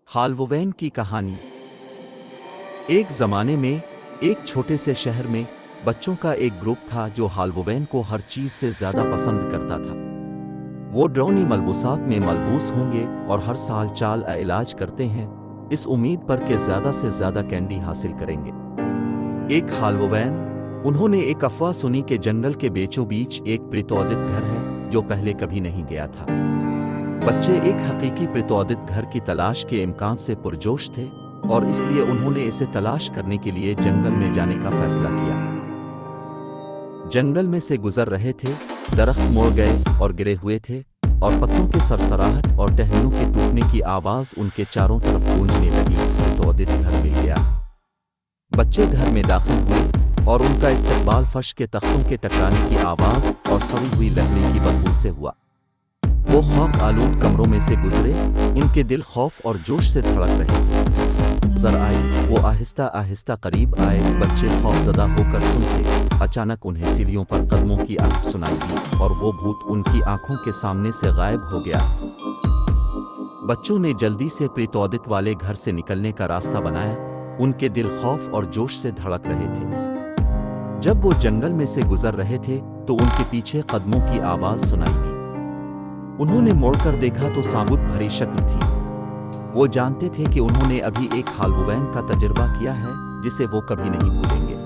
हाल्वोवेन की कहानी। एक ज़माने में एक छोटे से शहर में बच्चों का एक ग्रुप था जो हाल्वोवेन को हर चीज़ से ज़्यादा पसंद करता था। वो ड्रोनी मलबूसात में मलबूस होंगे और हर साल चाल इलाज करते हैं, इस उम्मीद पर कि ज़्यादा से ज़्यादा कैंडी हासिल करेंगे। एक हाल्वोवेन, उन्होंने एक अफवाह सुनी कि जंगल के बीचों बीच एक प्रेतोदित घर है जो पहले कभी नहीं गया था। बच्चे एक हकीकी प्रेतोदित घर की तलाश के इम्कान से पुरजोश थे और इसलिए उन्होंने इसे तलाश करने के लिए जंगल में जाने का फैसला किया। जंगल में से गुजर रहे थे, दरख्त मुड़ गए और गिरे हुए थे और पत्तों के सरसराहट और टहनियों के टूटने की आवाज़ उनके चारों तरफ गूंजने लगी। प्रेतोदित घर मिल गया। बच्चे घर में दाखिल हुए और उनका इस्तकबाल फर्श के तख्तों के टकराने की आवाज़ और सड़ी हुई लहरें की बदबू से हुआ। वो खौफ आलूद कमरों में से गुजरे, उनके दिल खौफ और जोश से धड़क रहे थे। नजर आई, वो आहिस्ता आहिस्ता करीब आए। बच्चे खौफजदा होकर सुनते, अचानक उन्हें सीढ़ियों पर कदमों की आवाज़ सुनाई दी और वो भूत उनकी आंखों के सामने से गायब हो गया। बच्चों ने जल्दी से प्रेतोदित वाले घर से निकलने का रास्ता बनाया, उनके दिल खौफ और जोश से धड़क रहे थे। जब वो जंगल में से गुजर रहे थे तो उनके पीछे कदमों की आवाज़ सुनाई दी। उन्होंने मुड़कर देखा तो साबुत भरी शक्ल थी। वो जानते थे कि उन्होंने अभी एक हाल्वोवेन का तजुर्बा किया है जिसे वो कभी नहीं भूलेंगे।